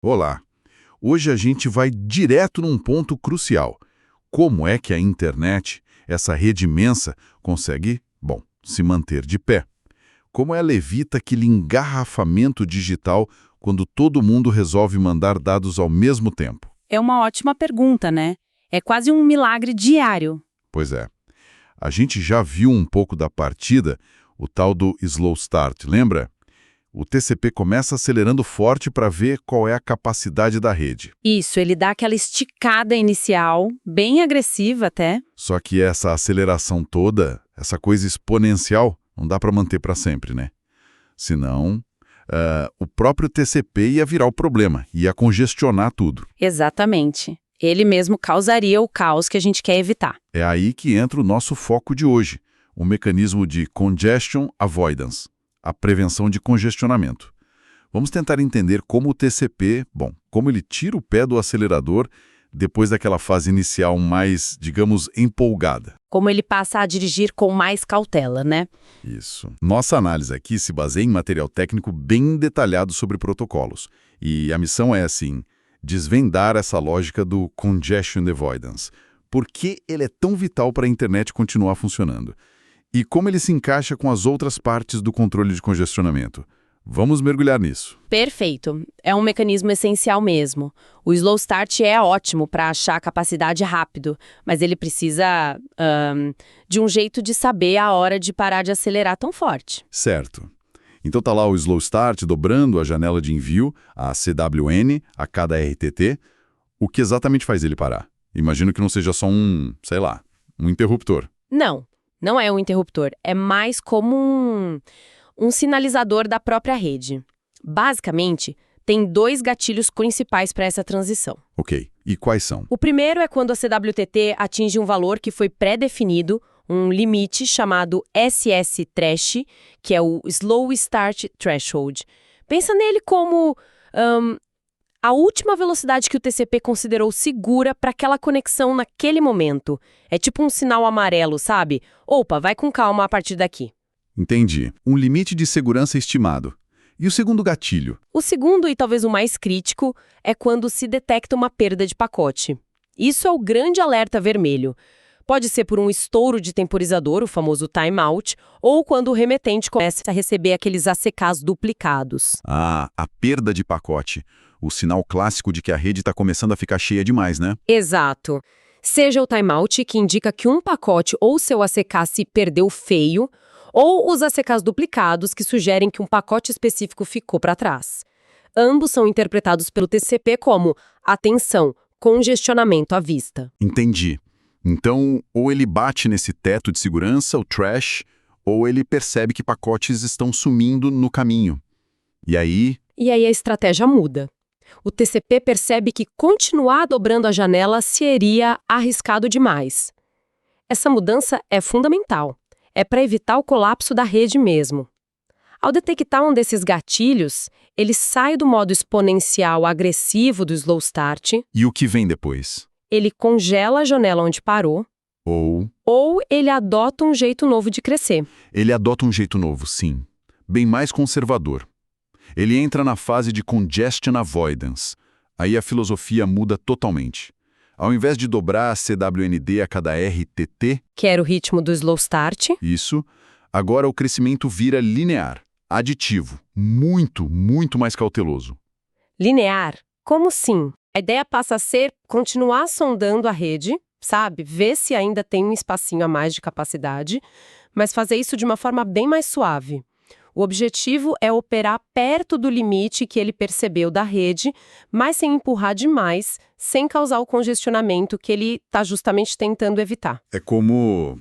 Olá! Hoje a gente vai direto num ponto crucial. Como é que a internet, essa rede imensa, consegue, se manter de pé? Como ela evita aquele engarrafamento digital quando todo mundo resolve mandar dados ao mesmo tempo? É uma ótima pergunta, né? É quase um milagre diário. Pois é. A gente já viu um pouco da partida, o tal do slow start, lembra? O TCP começa acelerando forte para ver qual é a capacidade da rede. Isso, ele dá aquela esticada inicial, bem agressiva até. Só que essa aceleração toda, essa coisa exponencial, não dá para manter para sempre, né? Senão, o próprio TCP ia virar o problema, ia congestionar tudo. Exatamente. Ele mesmo causaria o caos que a gente quer evitar. É aí que entra o nosso foco de hoje, o mecanismo de Congestion Avoidance, a prevenção de congestionamento. Vamos tentar entender como o TCP, como ele tira o pé do acelerador depois daquela fase inicial mais, digamos, empolgada. Como ele passa a dirigir com mais cautela, né? Isso. Nossa análise aqui se baseia em material técnico bem detalhado sobre protocolos. E a missão é, assim, desvendar essa lógica do Congestion Avoidance. Por que ele é tão vital para a internet continuar funcionando? E como ele se encaixa com as outras partes do controle de congestionamento? Vamos mergulhar nisso. Perfeito. É um mecanismo essencial mesmo. O slow start é ótimo para achar a capacidade rápido, mas ele precisa de um jeito de saber a hora de parar de acelerar tão forte. Certo. Então tá lá o slow start dobrando a janela de envio, a CWN, a cada RTT. O que exatamente faz ele parar? Imagino que não seja só um interruptor. Não é um interruptor. É mais como um sinalizador da própria rede. Basicamente, tem dois gatilhos principais para essa transição. Ok. E quais são? O primeiro é quando a CWTT atinge um valor que foi pré-definido, um limite chamado SS Thresh, que é o Slow Start Threshold. Pensa nele como a última velocidade que o TCP considerou segura para aquela conexão naquele momento. É tipo um sinal amarelo, sabe? Opa, vai com calma a partir daqui. Entendi. Um limite de segurança estimado. E o segundo gatilho? O segundo, e talvez o mais crítico, é quando se detecta uma perda de pacote. Isso é o grande alerta vermelho. Pode ser por um estouro de temporizador, o famoso timeout, ou quando o remetente começa a receber aqueles ACKs duplicados. Ah, a perda de pacote. O sinal clássico de que a rede está começando a ficar cheia demais, né? Exato. Seja o timeout, que indica que um pacote ou seu ACK se perdeu feio, ou os ACKs duplicados, que sugerem que um pacote específico ficou para trás. Ambos são interpretados pelo TCP como, atenção, congestionamento à vista. Entendi. Então, ou ele bate nesse teto de segurança, o thresh, ou ele percebe que pacotes estão sumindo no caminho. E aí a estratégia muda. O TCP percebe que continuar dobrando a janela seria arriscado demais. Essa mudança é fundamental. É para evitar o colapso da rede mesmo. Ao detectar um desses gatilhos, ele sai do modo exponencial agressivo do slow start. E o que vem depois? Ele congela a janela onde parou. Ou ele adota um jeito novo de crescer. Ele adota um jeito novo, sim. Bem mais conservador. Ele entra na fase de Congestion Avoidance. Aí a filosofia muda totalmente. Ao invés de dobrar a CWND a cada RTT, que era o ritmo do slow start, isso, agora o crescimento vira linear, aditivo, muito, muito mais cauteloso. Linear? Como assim? A ideia passa a ser continuar sondando a rede, sabe? Ver se ainda tem um espacinho a mais de capacidade, mas fazer isso de uma forma bem mais suave. O objetivo é operar perto do limite que ele percebeu da rede, mas sem empurrar demais, sem causar o congestionamento que ele está justamente tentando evitar. É como,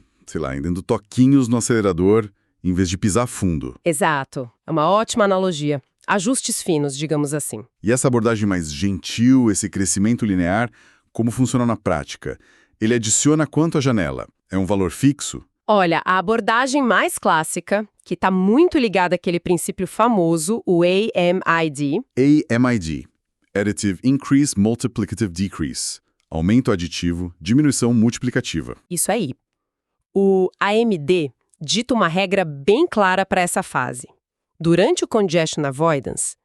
dando toquinhos no acelerador em vez de pisar fundo. Exato. É uma ótima analogia. Ajustes finos, digamos assim. E essa abordagem mais gentil, esse crescimento linear, como funciona na prática? Ele adiciona quanto à janela? É um valor fixo? Olha, a abordagem mais clássica, que está muito ligada àquele princípio famoso, o AMID. AMID. Additive Increase Multiplicative Decrease. Aumento aditivo, diminuição multiplicativa. Isso aí. O AMD dita uma regra bem clara para essa fase. Durante o Congestion Avoidance,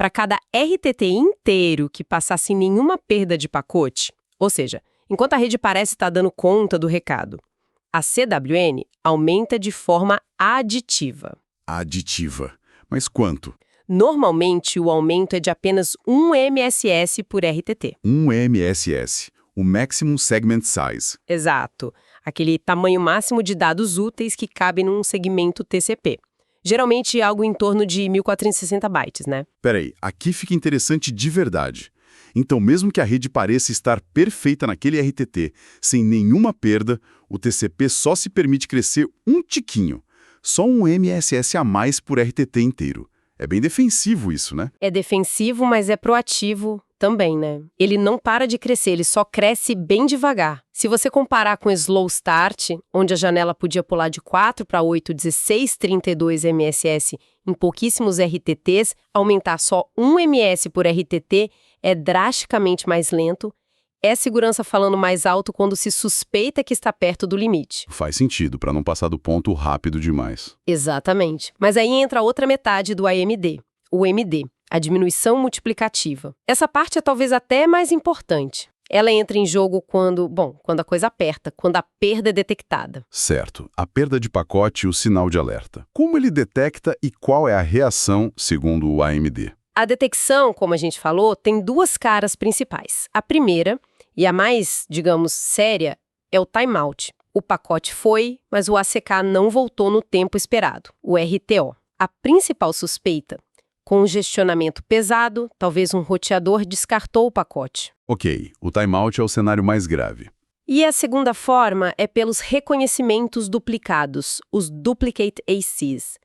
para cada RTT inteiro que passar sem nenhuma perda de pacote, ou seja, enquanto a rede parece estar dando conta do recado, a CWN aumenta de forma aditiva. Aditiva. Mas quanto? Normalmente, o aumento é de apenas 1 MSS por RTT. 1 MSS, o Maximum Segment Size. Exato. Aquele tamanho máximo de dados úteis que cabe num segmento TCP. Geralmente algo em torno de 1.460 bytes, né? Peraí, aqui fica interessante de verdade. Então, mesmo que a rede pareça estar perfeita naquele RTT, sem nenhuma perda, o TCP só se permite crescer um tiquinho. Só 1 MSS a mais por RTT inteiro. É bem defensivo isso, né? É defensivo, mas é proativo também, né? Ele não para de crescer, ele só cresce bem devagar. Se você comparar com o Slow Start, onde a janela podia pular de 4 para 8, 16, 32 MSS em pouquíssimos RTTs, aumentar só 1 MS por RTT é drasticamente mais lento. É segurança falando mais alto quando se suspeita que está perto do limite. Faz sentido, para não passar do ponto rápido demais. Exatamente. Mas aí entra a outra metade do AMD, o MD, a diminuição multiplicativa. Essa parte é talvez até mais importante. Ela entra em jogo quando a coisa aperta, quando a perda é detectada. Certo. A perda de pacote e o sinal de alerta. Como ele detecta e qual é a reação, segundo o AMD? A detecção, como a gente falou, tem duas caras principais. A primeira, e a mais, digamos, séria, é o timeout. O pacote foi, mas o ACK não voltou no tempo esperado, o RTO. A principal suspeita, congestionamento pesado, talvez um roteador descartou o pacote. Ok, o timeout é o cenário mais grave. E a segunda forma é pelos reconhecimentos duplicados, os duplicate ACs.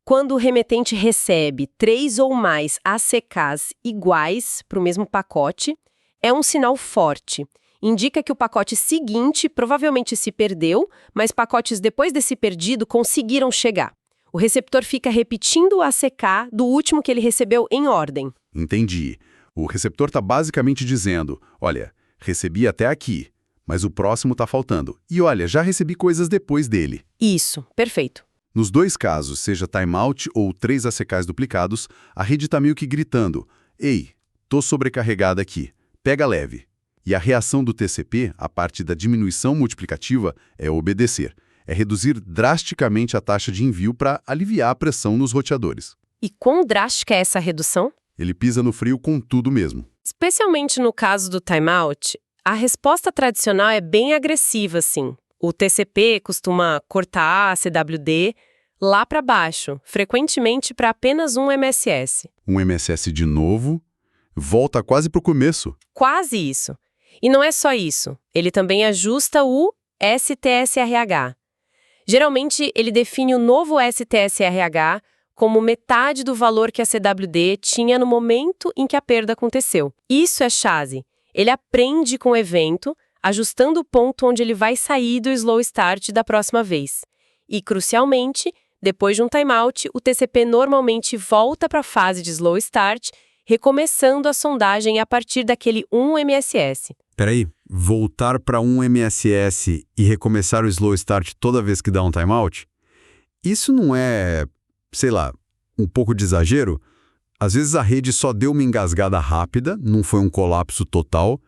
Quando o remetente recebe 3 ou mais ACKs iguais para o mesmo pacote, é um sinal forte. Indica que o pacote seguinte provavelmente se perdeu, mas pacotes depois desse perdido conseguiram chegar. O receptor fica repetindo o ACK do último que ele recebeu em ordem. Entendi. O receptor está basicamente dizendo, olha, recebi até aqui, mas o próximo está faltando. E olha, já recebi coisas depois dele. Isso, perfeito. Nos dois casos, seja timeout ou 3 ACKs duplicados, a rede está meio que gritando, ei, tô sobrecarregada aqui, pega leve. E a reação do TCP, a parte da diminuição multiplicativa, é obedecer. É reduzir drasticamente a taxa de envio para aliviar a pressão nos roteadores. E quão drástica é essa redução? Ele pisa no frio com tudo mesmo. Especialmente no caso do timeout, a resposta tradicional é bem agressiva, sim. O TCP costuma cortar a CWD lá para baixo, frequentemente para apenas 1 MSS. Um MSS de novo, volta quase para o começo. Quase isso. E não é só isso, ele também ajusta o STSRH. Geralmente, ele define o novo STSRH como metade do valor que a CWD tinha no momento em que a perda aconteceu. Isso é SHASI. Ele aprende com o evento, ajustando o ponto onde ele vai sair do slow start da próxima vez. E, crucialmente, depois de um timeout, o TCP normalmente volta para a fase de slow start, recomeçando a sondagem a partir daquele 1 MSS. Peraí, voltar para 1 MSS e recomeçar o slow start toda vez que dá um timeout? Isso não é, sei lá, um pouco de exagero? Às vezes a rede só deu uma engasgada rápida, não foi um colapso total.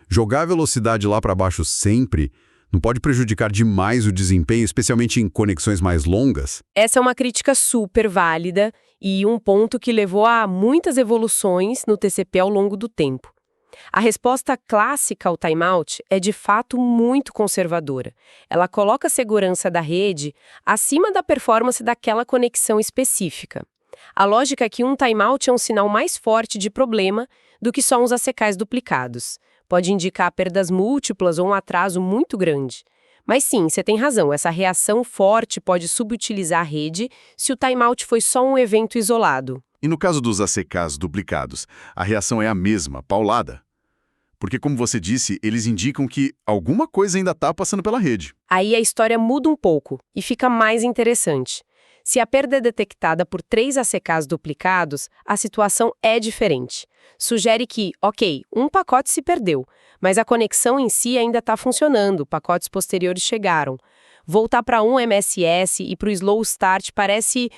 Jogar a velocidade lá para baixo sempre não pode prejudicar demais o desempenho, especialmente em conexões mais longas? Essa é uma crítica super válida e um ponto que levou a muitas evoluções no TCP ao longo do tempo. A resposta clássica ao timeout é de fato muito conservadora. Ela coloca a segurança da rede acima da performance daquela conexão específica. A lógica é que um timeout é um sinal mais forte de problema do que só uns ACKs duplicados. Pode indicar perdas múltiplas ou um atraso muito grande. Mas sim, você tem razão, essa reação forte pode subutilizar a rede se o timeout foi só um evento isolado. E no caso dos ACKs duplicados, a reação é a mesma, paulada. Porque, como você disse, eles indicam que alguma coisa ainda está passando pela rede. Aí a história muda um pouco e fica mais interessante. Se a perda é detectada por 3 ACKs duplicados, a situação é diferente. Sugere que, ok, um pacote se perdeu, mas a conexão em si ainda está funcionando, pacotes posteriores chegaram. Voltar para 1 MSS e para o slow start parece,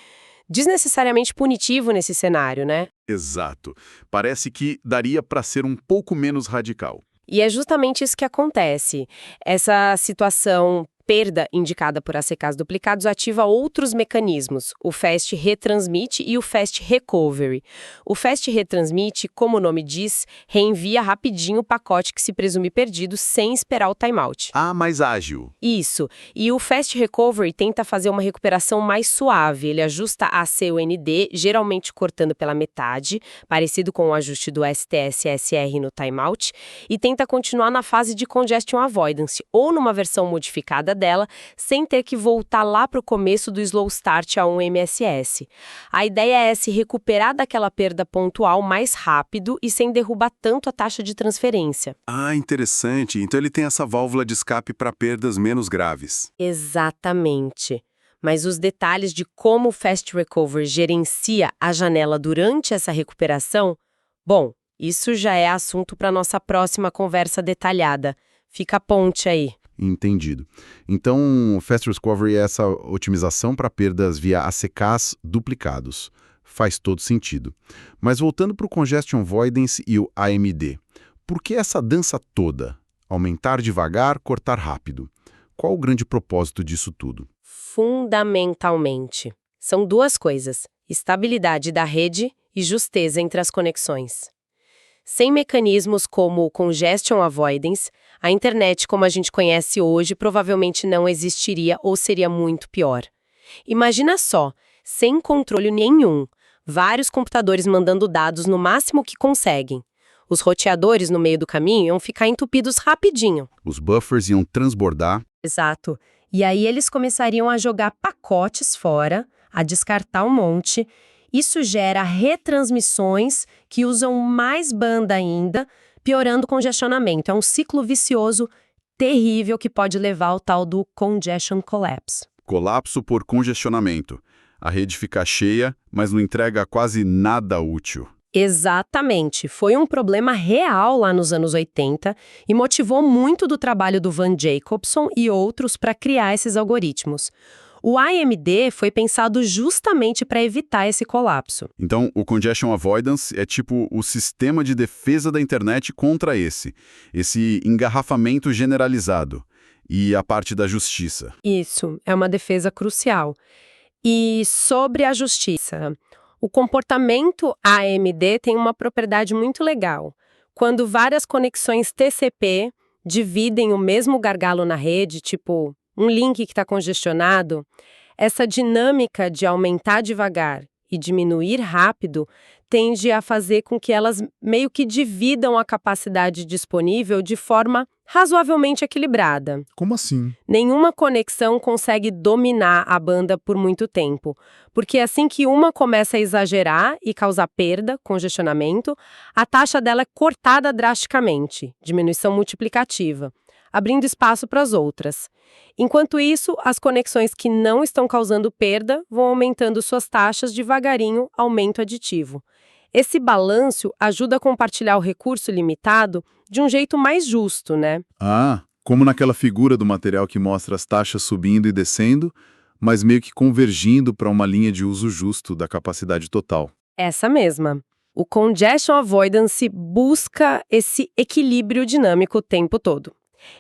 desnecessariamente punitivo nesse cenário, né? Exato. Parece que daria para ser um pouco menos radical. E é justamente isso que acontece. Essa situação perda indicada por ACKs duplicados ativa outros mecanismos, o Fast Retransmit e o Fast Recovery. O Fast Retransmit, como o nome diz, reenvia rapidinho o pacote que se presume perdido sem esperar o timeout. Ah, mais ágil. Isso. E o Fast Recovery tenta fazer uma recuperação mais suave. Ele ajusta a CUND, geralmente cortando pela metade, parecido com o ajuste do STS-SR no timeout, e tenta continuar na fase de Congestion Avoidance, ou numa versão modificada dela, sem ter que voltar lá para o começo do slow start a um MSS. A ideia é se recuperar daquela perda pontual mais rápido e sem derrubar tanto a taxa de transferência. Ah, interessante. Então ele tem essa válvula de escape para perdas menos graves. Exatamente. Mas os detalhes de como o Fast Recovery gerencia a janela durante essa recuperação, bom, isso já é assunto para nossa próxima conversa detalhada. Fica a ponte aí. Entendido. Então, o Fast Recovery é essa otimização para perdas via ACKs duplicados. Faz todo sentido. Mas voltando para o Congestion Avoidance e o AMD, por que essa dança toda? Aumentar devagar, cortar rápido. Qual o grande propósito disso tudo? Fundamentalmente, são duas coisas: estabilidade da rede e justeza entre as conexões. Sem mecanismos como o Congestion Avoidance, a internet como a gente conhece hoje provavelmente não existiria ou seria muito pior. Imagina só, sem controle nenhum, vários computadores mandando dados no máximo que conseguem. Os roteadores no meio do caminho iam ficar entupidos rapidinho. Os buffers iam transbordar. Exato. E aí eles começariam a jogar pacotes fora, a descartar um monte. Isso gera retransmissões que usam mais banda ainda, piorando o congestionamento. É um ciclo vicioso terrível que pode levar ao tal do congestion collapse. Colapso por congestionamento. A rede fica cheia, mas não entrega quase nada útil. Exatamente. Foi um problema real lá nos anos 80 e motivou muito do trabalho do Van Jacobson e outros para criar esses algoritmos. O AMD foi pensado justamente para evitar esse colapso. Então, o Congestion Avoidance é tipo o sistema de defesa da internet contra esse engarrafamento generalizado e a parte da justiça. Isso, é uma defesa crucial. E sobre a justiça, o comportamento AMD tem uma propriedade muito legal. Quando várias conexões TCP dividem o mesmo gargalo na rede, tipo um link que está congestionado, essa dinâmica de aumentar devagar e diminuir rápido tende a fazer com que elas meio que dividam a capacidade disponível de forma razoavelmente equilibrada. Como assim? Nenhuma conexão consegue dominar a banda por muito tempo, porque assim que uma começa a exagerar e causar perda, congestionamento, a taxa dela é cortada drasticamente, diminuição multiplicativa, abrindo espaço para as outras. Enquanto isso, as conexões que não estão causando perda vão aumentando suas taxas devagarinho, aumento aditivo. Esse balanço ajuda a compartilhar o recurso limitado de um jeito mais justo, né? Ah, como naquela figura do material que mostra as taxas subindo e descendo, mas meio que convergindo para uma linha de uso justo da capacidade total. Essa mesma. O Congestion Avoidance busca esse equilíbrio dinâmico o tempo todo.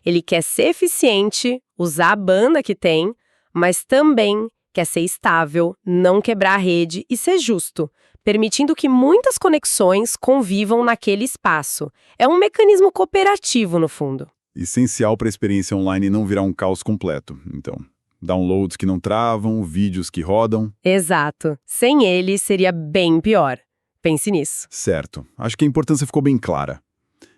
Ele quer ser eficiente, usar a banda que tem, mas também quer ser estável, não quebrar a rede e ser justo, permitindo que muitas conexões convivam naquele espaço. É um mecanismo cooperativo, no fundo. Essencial para a experiência online não virar um caos completo. Então, downloads que não travam, vídeos que rodam. Exato. Sem ele, seria bem pior. Pense nisso. Certo. Acho que a importância ficou bem clara.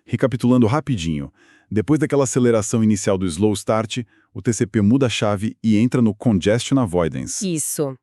Recapitulando rapidinho, depois daquela aceleração inicial do slow start, o TCP muda a chave e entra no Congestion Avoidance. Isso.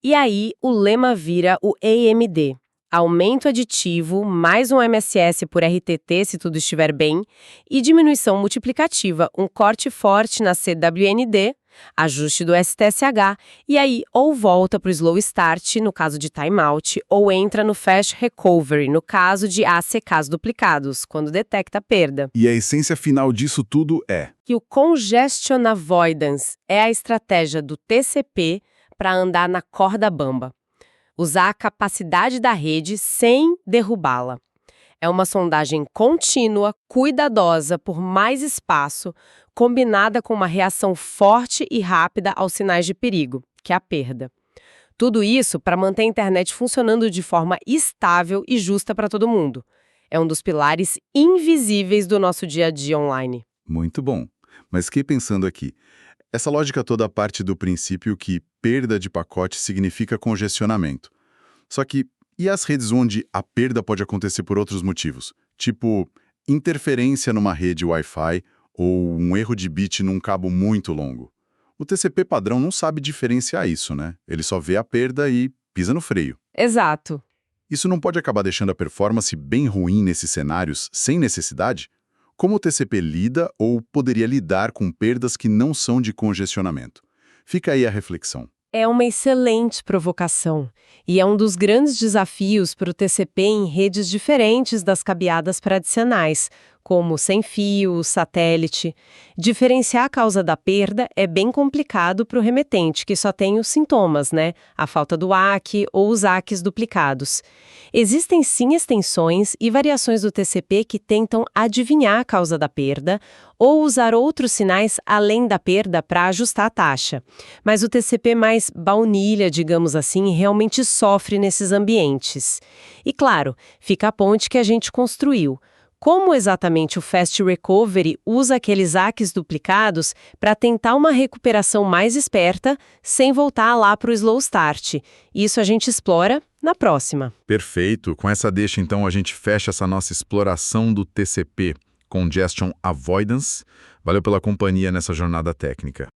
E aí, o lema vira o AMD. Aumento aditivo, mais um MSS por RTT, se tudo estiver bem, e diminuição multiplicativa, um corte forte na CWND, ajuste do STSH, e aí ou volta para o slow start, no caso de timeout, ou entra no fast recovery, no caso de ACKs duplicados, quando detecta a perda. E a essência final disso tudo é Que o Congestion Avoidance é a estratégia do TCP para andar na corda bamba. Usar a capacidade da rede sem derrubá-la. É uma sondagem contínua, cuidadosa por mais espaço, combinada com uma reação forte e rápida aos sinais de perigo, que é a perda. Tudo isso para manter a internet funcionando de forma estável e justa para todo mundo. É um dos pilares invisíveis do nosso dia a dia online. Muito bom. Mas fiquei pensando aqui. Essa lógica toda parte do princípio que perda de pacote significa congestionamento. Só que, e as redes onde a perda pode acontecer por outros motivos? Tipo, interferência numa rede Wi-Fi ou um erro de bit num cabo muito longo. O TCP padrão não sabe diferenciar isso, né? Ele só vê a perda e pisa no freio. Exato. Isso não pode acabar deixando a performance bem ruim nesses cenários, sem necessidade? Como o TCP lida ou poderia lidar com perdas que não são de congestionamento? Fica aí a reflexão. É uma excelente provocação e é um dos grandes desafios para o TCP em redes diferentes das cabeadas tradicionais, como sem fio, satélite. Diferenciar a causa da perda é bem complicado para o remetente, que só tem os sintomas, né? A falta do ACK ou os ACKs duplicados. Existem sim extensões e variações do TCP que tentam adivinhar a causa da perda ou usar outros sinais além da perda para ajustar a taxa. Mas o TCP mais baunilha, digamos assim, realmente sofre nesses ambientes. E claro, fica a ponte que a gente construiu. Como exatamente o Fast Recovery usa aqueles ACKs duplicados para tentar uma recuperação mais esperta, sem voltar lá para o Slow Start? Isso a gente explora na próxima. Perfeito. Com essa deixa, então, a gente fecha essa nossa exploração do TCP, Congestion Avoidance. Valeu pela companhia nessa jornada técnica.